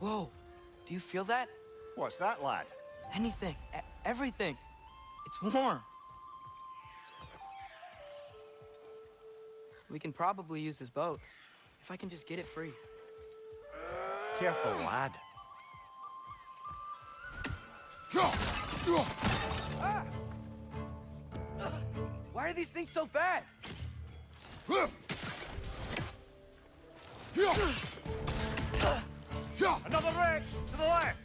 Whoa, do you feel that? What's that, lad? Anything, everything. It's warm. We can probably use this boat, if I can just get it free. Careful, lad. Why are these things so fast? Another ridge to the left.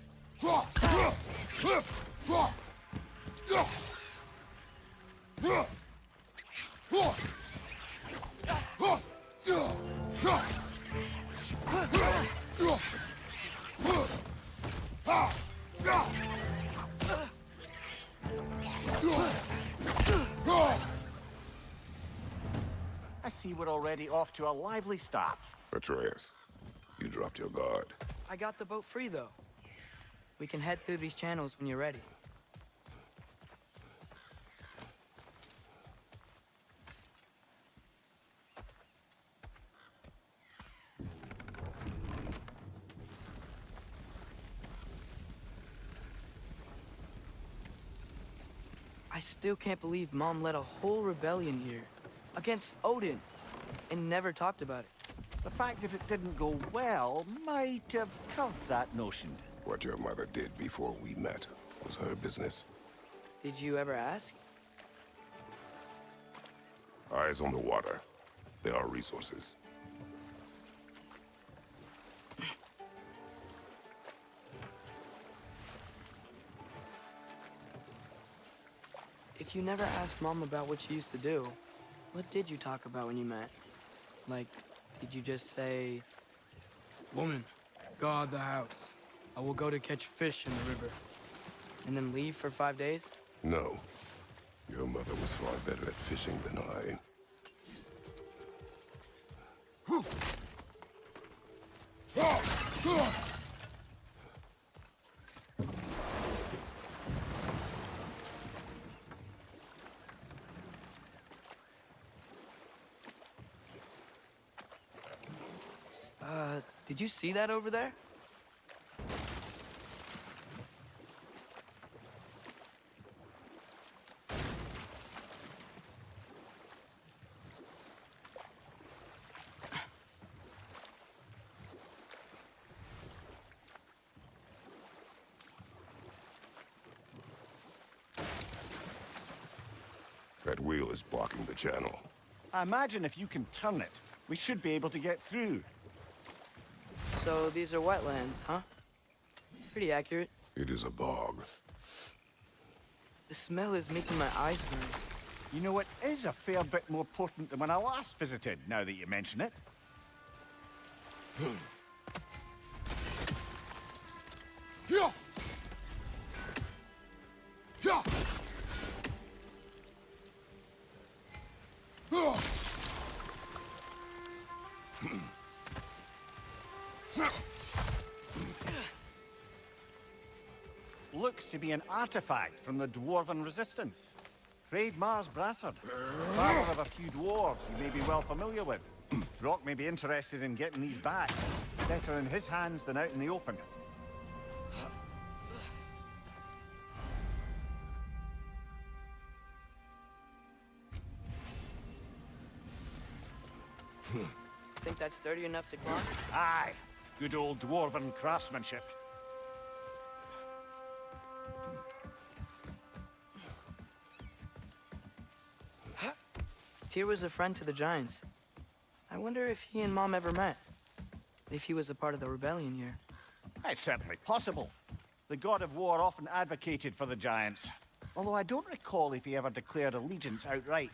I see we're already off to a lively start. Atreus, you dropped your guard. I got the boat free, though. We can head through these channels when you're ready. I still can't believe Mom led a whole rebellion here, against Odin, and never talked about it. The fact that it didn't go well might have curved that notion. What your mother did before we met was her business. Did you ever ask? Eyes on the water. There are resources. If you never asked Mom about what she used to do, what did you talk about when you met? Like, did you just say, "Woman, guard the house. I will go to catch fish in the river," and then leave for 5 days? No. Your mother was far better at fishing than I. Did you see that over there? That wheel is blocking the channel. I imagine if you can turn it, we should be able to get through. So these are wetlands, huh? Pretty accurate. It is a bog. The smell is making my eyes burn. You know, it is a fair bit more potent than when I last visited, now that you mention it. Looks to be an artifact from the Dwarven Resistance. Mars Brassard, father of a few dwarves you may be well familiar with. Brock may be interested in getting these back. Better in his hands than out in the open. Think that's sturdy enough to climb? Aye, good old Dwarven craftsmanship. Tyr was a friend to the Giants. I wonder if he and Mom ever met. If he was a part of the rebellion here. It's certainly possible. The god of war often advocated for the Giants. Although I don't recall if he ever declared allegiance outright.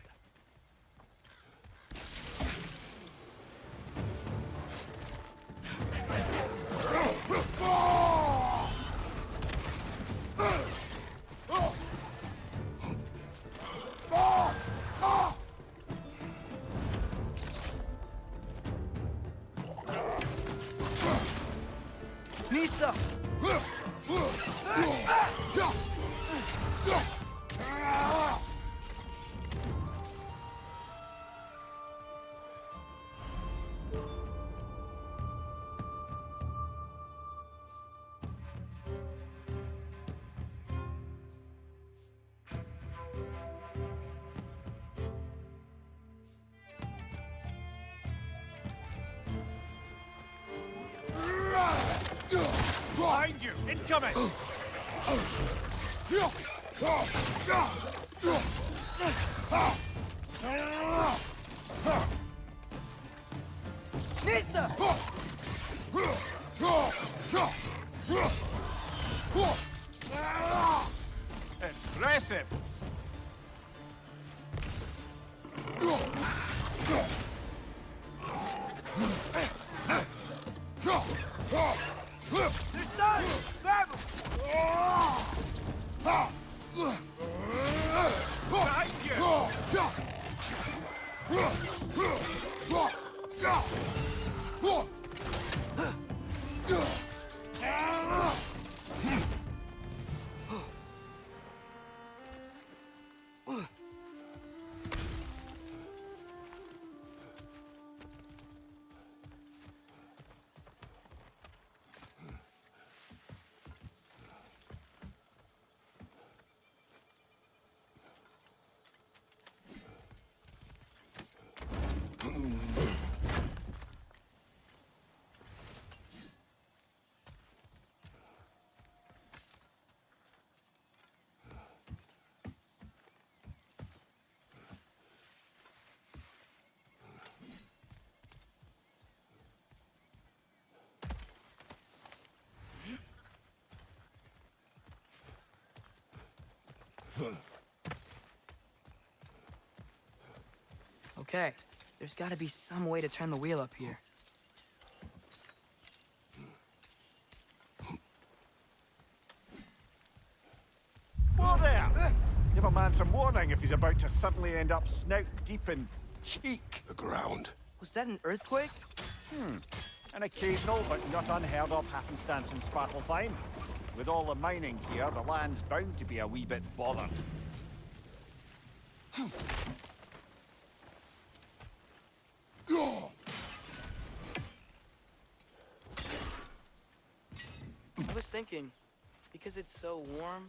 Nisa! Incoming! Nista! Impressive! They're stunned! Grab them! Behind you! Okay, there's gotta be some way to turn the wheel up here. Whoa there! Give a man some warning if he's about to suddenly end up snout deep in cheek. The ground. Was that an earthquake? An occasional but not unheard of happenstance in Svartalfheim. With all the mining here, the land's bound to be a wee bit bothered. I was thinking, because it's so warm,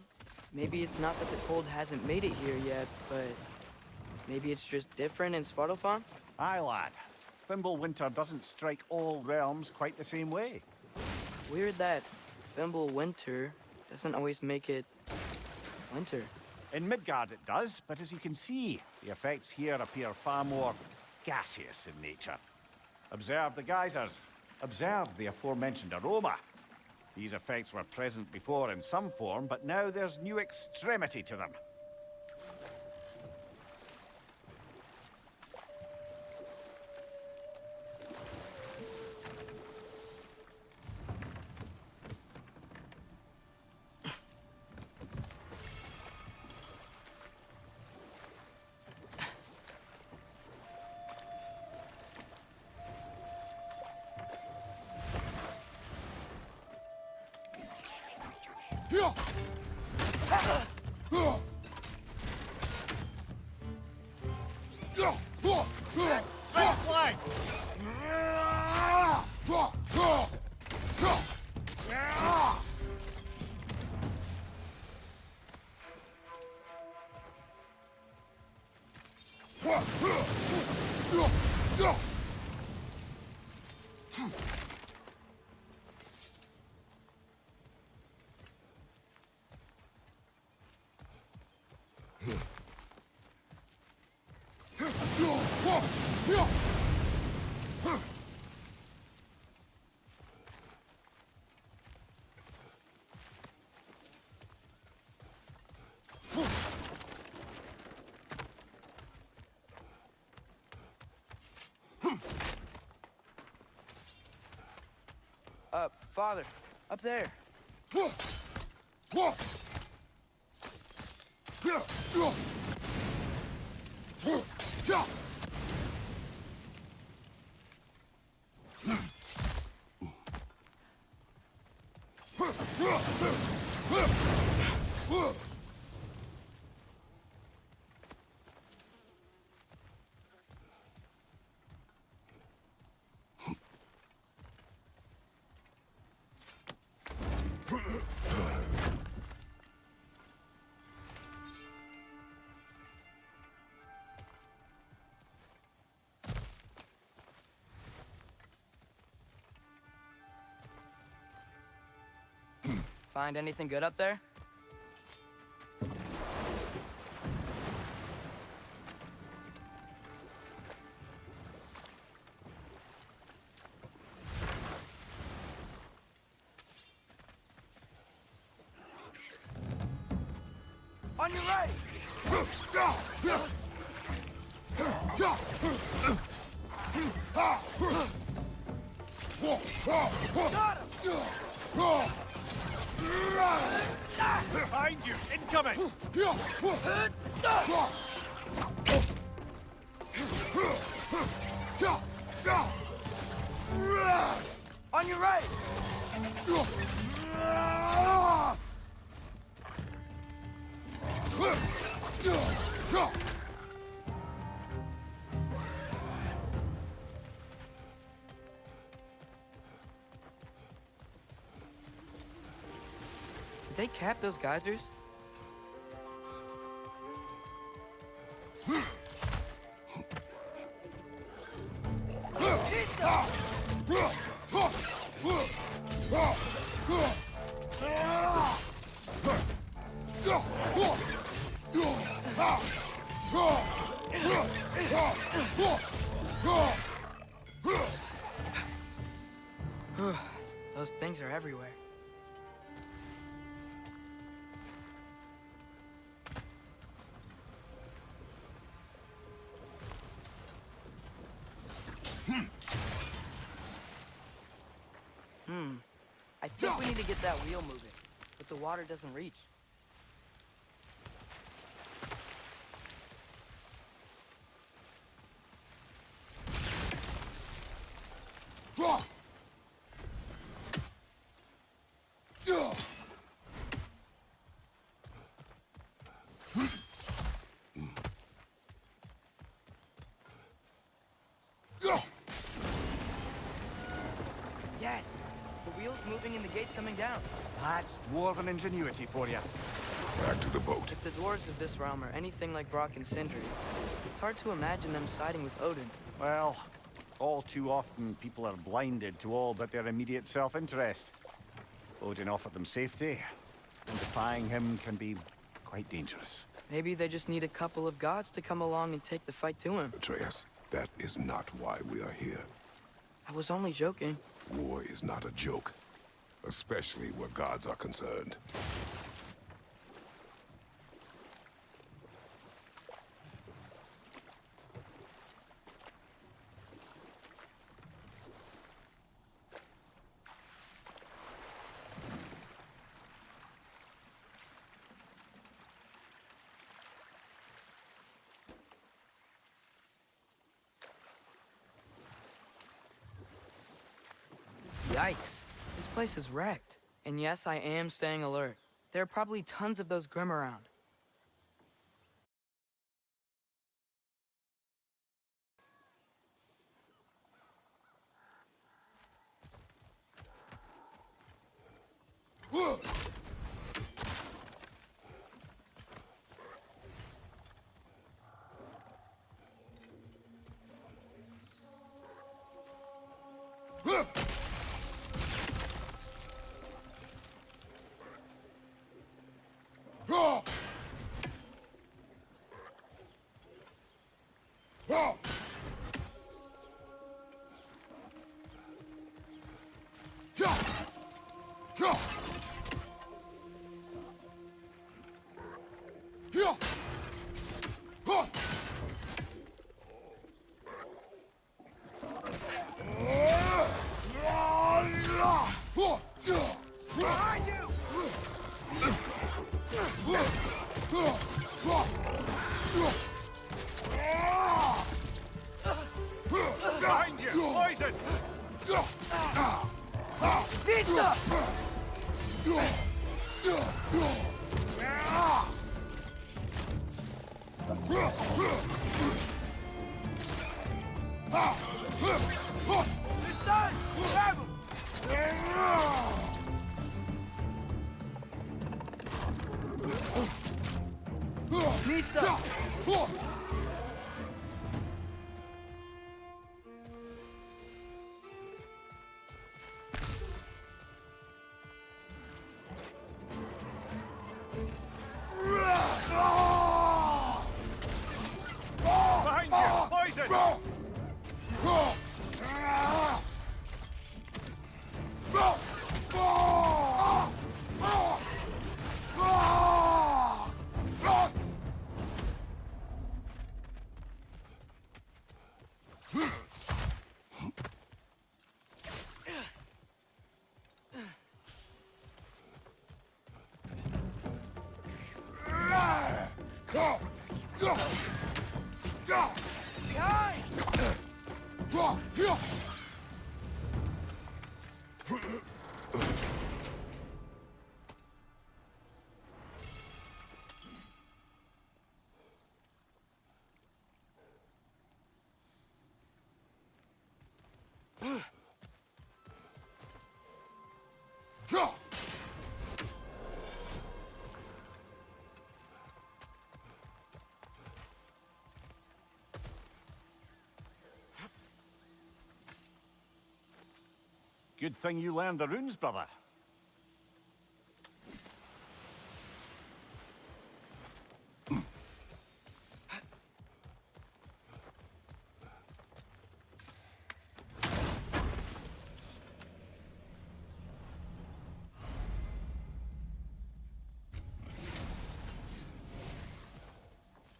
maybe it's not that the cold hasn't made it here yet, but maybe it's just different in Svartalfheim? Aye, lad. Thimble winter doesn't strike all realms quite the same way. Weird that Fimble winter doesn't always make it winter. In Midgard it does, but as you can see, the effects here appear far more gaseous in nature. Observe the geysers. Observe the aforementioned aroma. These effects were present before in some form, but now there's new extremity to them. Right flank! Father, up there. Find anything good up there? On your right! Behind you! Incoming! On your right! Did they cap those geysers? Those things are everywhere. I think we need to get that wheel moving, but the water doesn't reach. Yes! The wheel's moving and the gate's coming down. That's dwarven ingenuity for you. Back to the boat. If the dwarves of this realm are anything like Brock and Sindri, it's hard to imagine them siding with Odin. Well, all too often people are blinded to all but their immediate self-interest. Odin offered them safety, and defying him can be quite dangerous. Maybe they just need a couple of gods to come along and take the fight to him. Atreus, that is not why we are here. I was only joking. War is not a joke, especially where gods are concerned. Yikes. This place is wrecked. And yes, I am staying alert. There are probably tons of those Grim around. Behind you! Poison! Pizza! It's done! Grab him! Mista! Good thing you learned the runes, brother.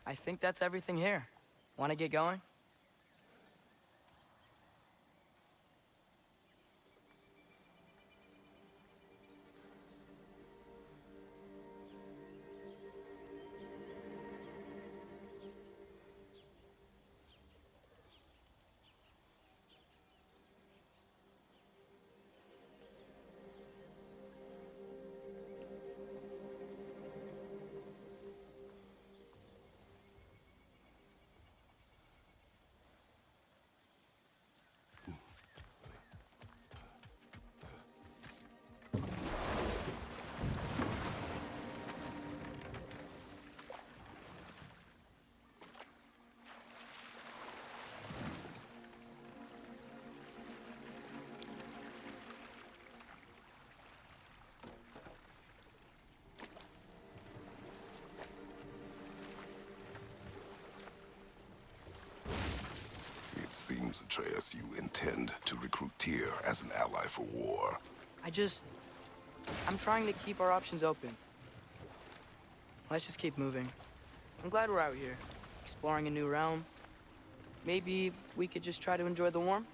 I think that's everything here. Want to get going? It seems, Atreus, you intend to recruit Tyr as an ally for war. I'm trying to keep our options open. Let's just keep moving. I'm glad we're out here, exploring a new realm. Maybe we could just try to enjoy the warmth?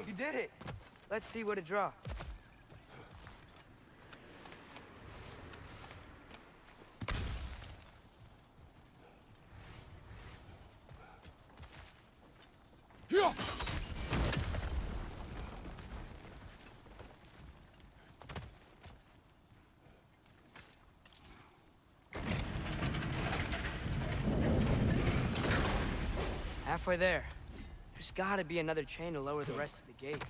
You did it! Let's see what it dropped. Halfway there. There's gotta be another chain to lower the rest of the gate.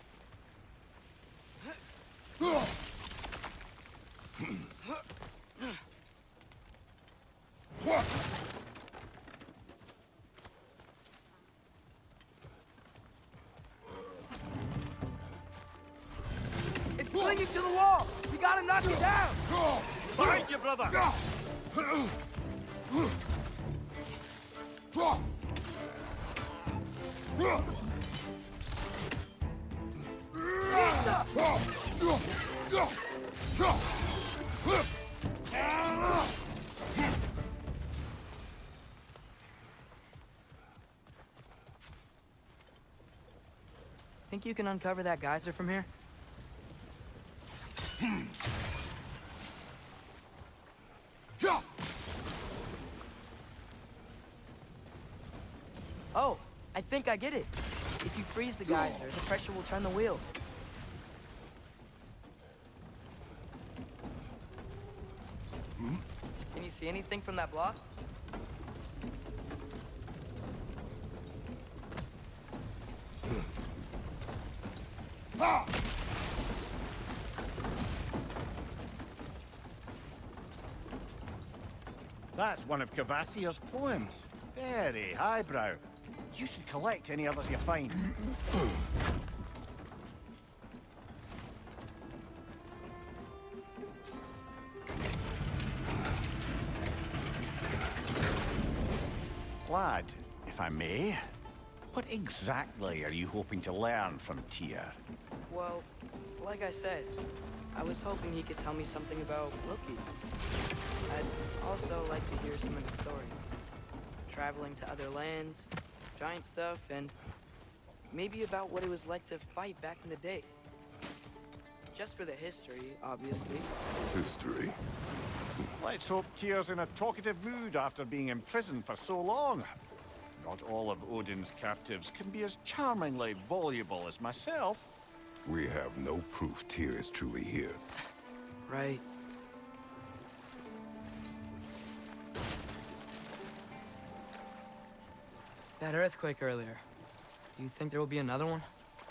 It's clinging to the wall! We gotta knock it down! Behind you, brother! Think you can uncover that geyser from here? Oh, I think I get it. If you freeze the geyser, the pressure will turn the wheel. Can you see anything from that block? That's one of Kvasir's poems. Very highbrow. You should collect any others you find. Lad, if I may, what exactly are you hoping to learn from Tyr? Well, like I said, I was hoping he could tell me something about Loki. I'd also like to hear some of his stories. Traveling to other lands, giant stuff, and maybe about what it was like to fight back in the day. Just for the history, obviously. History? Let's hope Tyr's in a talkative mood after being imprisoned for so long. Not all of Odin's captives can be as charmingly voluble as myself. We have no proof Tyr is truly here. Right. That earthquake earlier. Do you think there will be another one?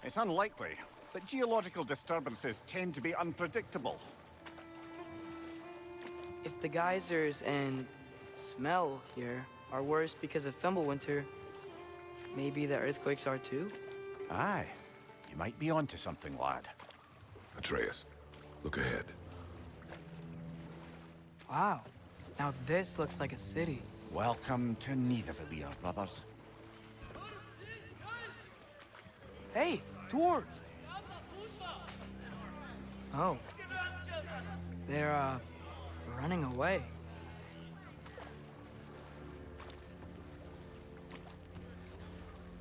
It's unlikely, but geological disturbances tend to be unpredictable. If the geysers and smell here are worse because of Fimbulwinter, maybe the earthquakes are too? Aye. You might be onto something, lad. Atreus, look ahead. Wow. Now this looks like a city. Welcome to Nidavellir, brothers. Hey, dwarves! Oh. They're, running away.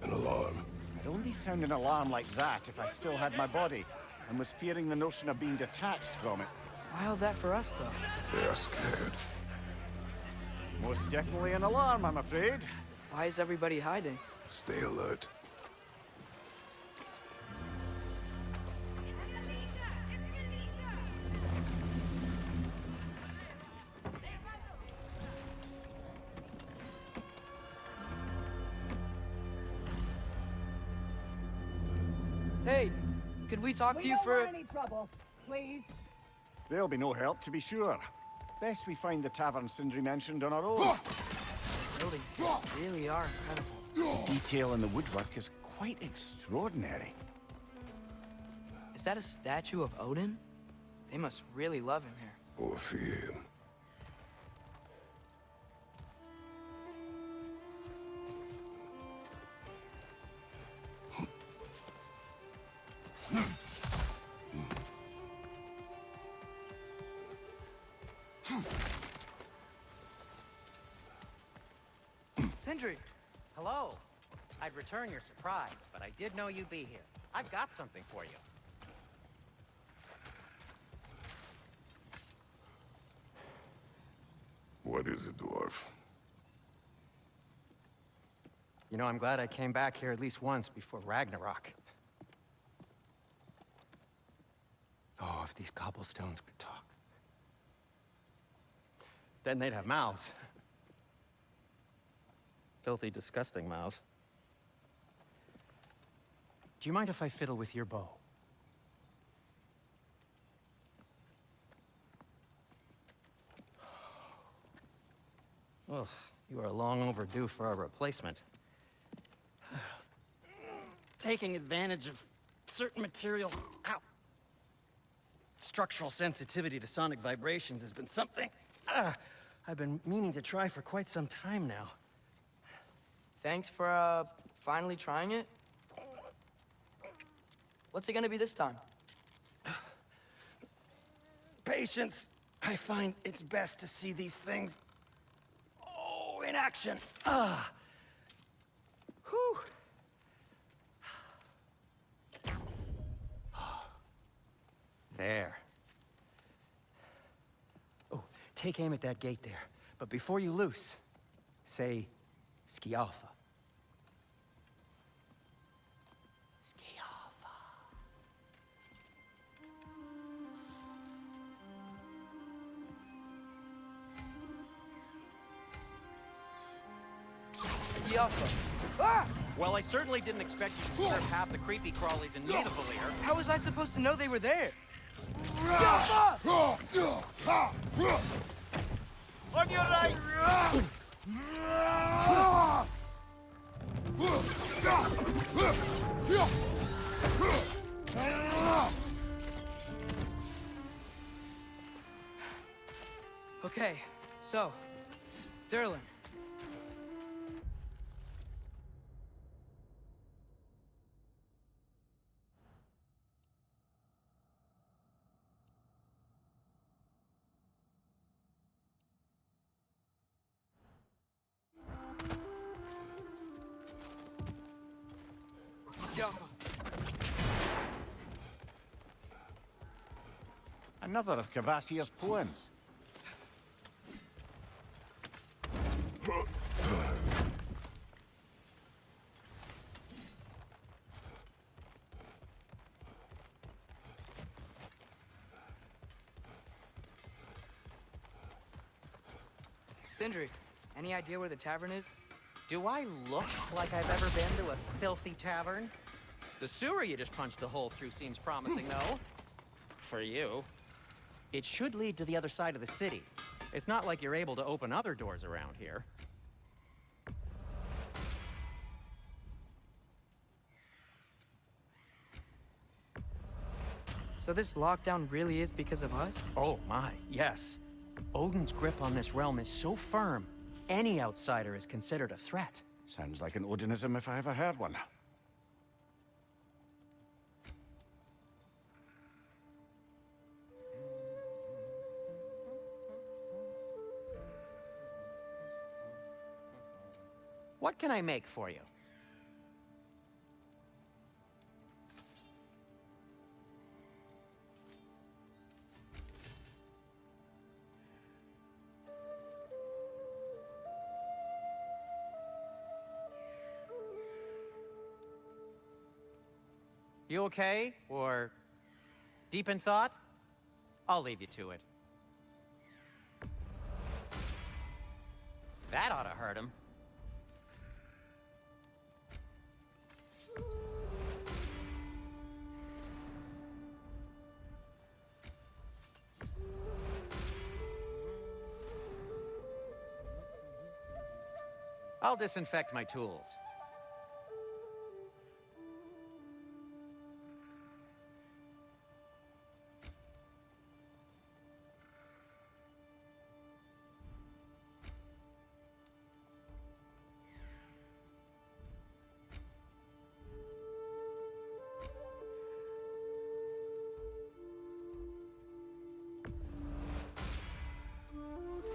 An alarm. I'd only sound an alarm like that if I still had my body, and was fearing the notion of being detached from it. Why all that for us, though? They are scared. Most definitely an alarm, I'm afraid. Why is everybody hiding? Stay alert. Hey, could we talk to you for... We don't want any trouble, please. There'll be no help, to be sure. Best we find the tavern Sindri mentioned on our own. Buildings really are incredible. The detail in the woodwork is quite extraordinary. Is that a statue of Odin? They must really love him here. Or fear him. Sindri! Hello. I'd return your surprise, but I did know you'd be here. I've got something for you. What is it, dwarf? You know, I'm glad I came back here at least once before Ragnarok. Oh, if these cobblestones could talk. Then they'd have mouths. Filthy, disgusting mouths. Do you mind if I fiddle with your bow? Oh, you are long overdue for a replacement. Taking advantage of certain material. Ow! Structural sensitivity to sonic vibrations has been something I've been meaning to try for quite some time now. Thanks for, finally trying it. What's it gonna be this time? Patience. I find it's best to see these things, in action. Whew. There. Oh, take aim at that gate there. But before you loose, say, Skialfa. Skialfa. Yaffa. Ah! Well, I certainly didn't expect you to serve half the creepy crawlies in Nidavellir. How was I supposed to know they were there? On your right! Okay, so, Durlin. Another of Kvasir's poems. Sindri, any idea where the tavern is? Do I look like I've ever been to a filthy tavern? The sewer you just punched the hole through seems promising, though. For you. It should lead to the other side of the city. It's not like you're able to open other doors around here. So this lockdown really is because of us? Oh my, yes. Odin's grip on this realm is so firm, any outsider is considered a threat. Sounds like an Odinism if I ever heard one. What can I make for you? You okay? Or deep in thought? I'll leave you to it. That ought to hurt him. I'll disinfect my tools.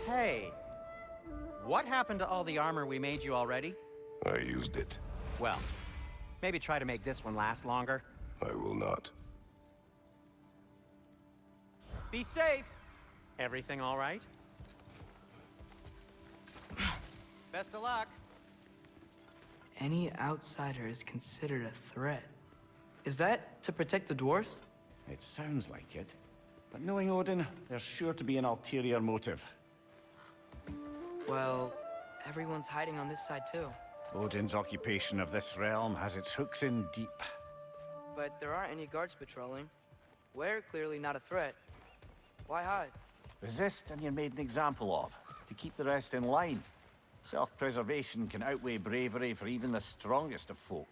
Hey, what happened to all the armor we made you already? I used it. Well, maybe try to make this one last longer. I will not. Be safe. Everything all right? Best of luck. Any outsider is considered a threat. Is that to protect the dwarves? It sounds like it. But knowing Odin, there's sure to be an ulterior motive. Well, everyone's hiding on this side too. Odin's occupation of this realm has its hooks in deep. But there aren't any guards patrolling. We're clearly not a threat. Why hide? Resist and you're made an example of, to keep the rest in line. Self-preservation can outweigh bravery for even the strongest of folk.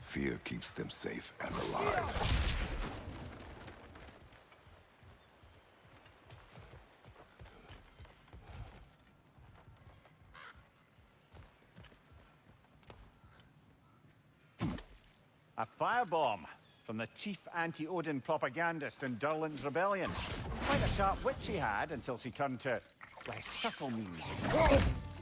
Fear keeps them safe and alive. A firebomb from the chief anti-Odin propagandist in Durlin's rebellion. Quite a sharp wit she had until she turned to less subtle means of defense.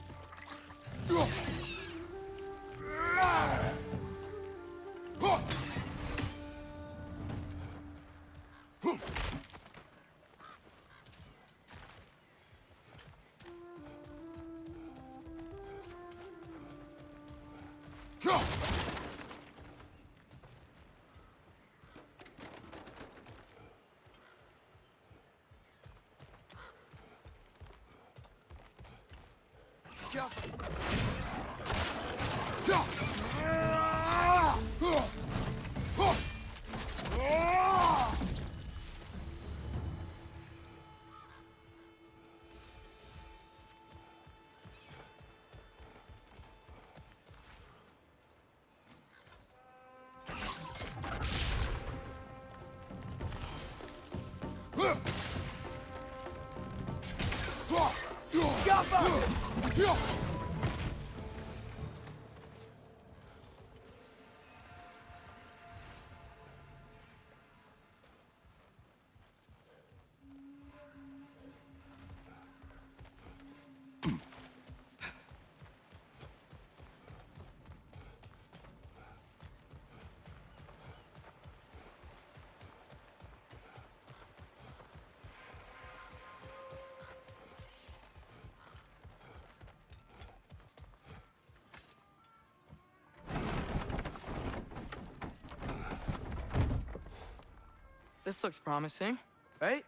This looks promising, right?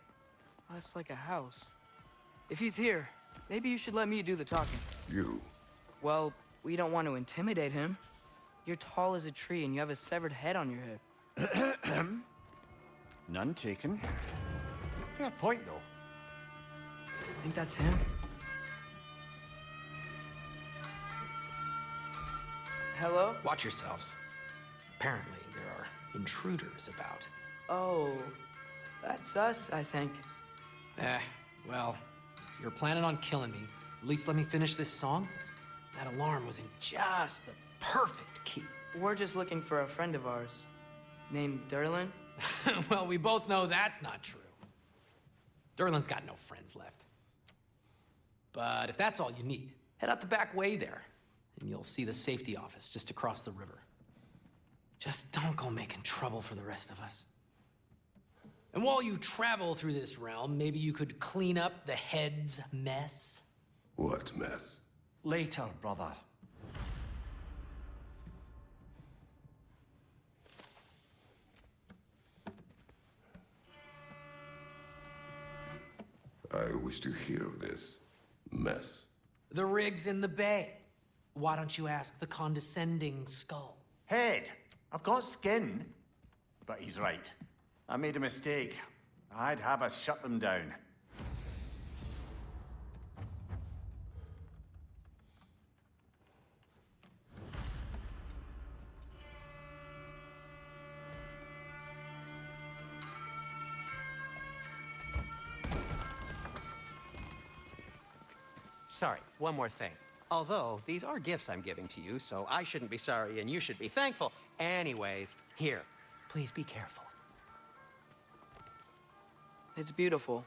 Oh, it's like a house. If he's here, Maybe you should let me do the talking. You. Well, we don't want to intimidate him. You're tall as a tree and you have a severed head on your head. None taken. Fair point, though. I think that's him. Hello? Watch yourselves. Apparently, there are intruders about. Oh, that's us, I think. Well, if you're planning on killing me, at least let me finish this song. That alarm was in just the perfect key. We're just looking for a friend of ours, named Derlin. Well, we both know that's not true. Derlin's got no friends left. But if that's all you need, head out the back way there, and you'll see the safety office just across the river. Just don't go making trouble for the rest of us. And while you travel through this realm, maybe you could clean up the head's mess? What mess? Later, brother. I wish to hear of this mess. The rig's in the bay. Why don't you ask the condescending skull? Head, I've got skin. But he's right. I made a mistake. I'd have us shut them down. Sorry, one more thing. Although, these are gifts I'm giving to you, so I shouldn't be sorry and you should be thankful. Anyways, here, please be careful. It's beautiful.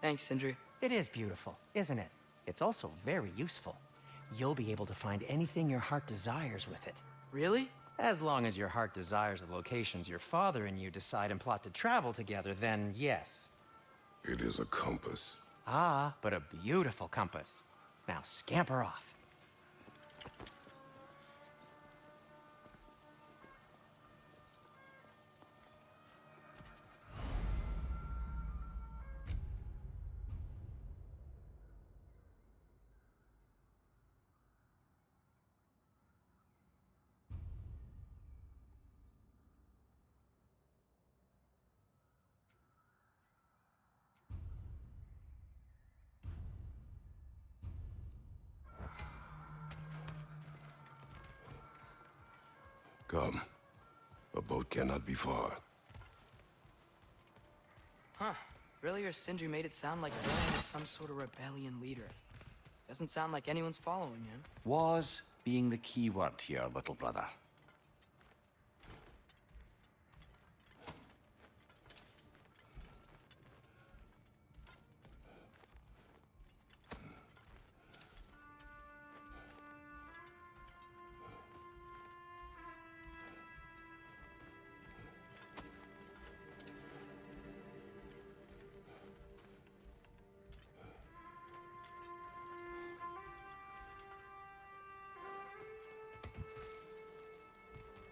Thanks, Sindri. It is beautiful, isn't it? It's also very useful. You'll be able to find anything your heart desires with it. Really? As long as your heart desires the locations your father and you decide and plot to travel together, then yes. It is a compass. Ah, but a beautiful compass. Now scamper off. Come. A boat cannot be far. Huh. Earlier, Sindri made it sound like Derlin is some sort of rebellion leader. Doesn't sound like anyone's following him. Was being the key word here, little brother.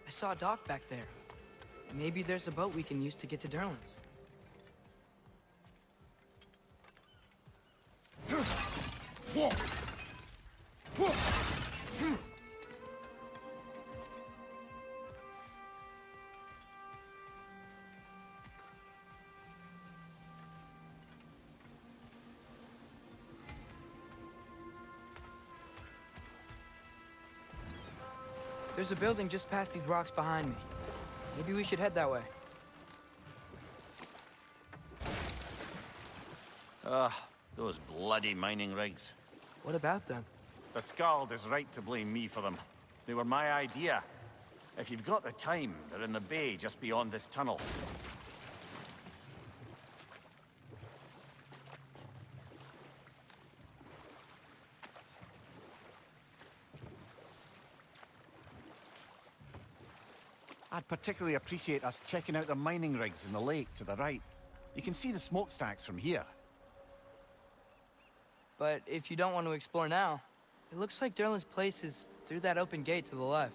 I saw a dock back there. Maybe there's a boat we can use to get to Derlin's. There's a building just past these rocks behind me. Maybe we should head that way. Those bloody mining rigs. What about them? The Skald is right to blame me for them. They were my idea. If you've got the time, they're in the bay just beyond this tunnel. I'd particularly appreciate us checking out the mining rigs in the lake to the right. You can see the smokestacks from here. But if you don't want to explore now, it looks like Derlin's place is through that open gate to the left.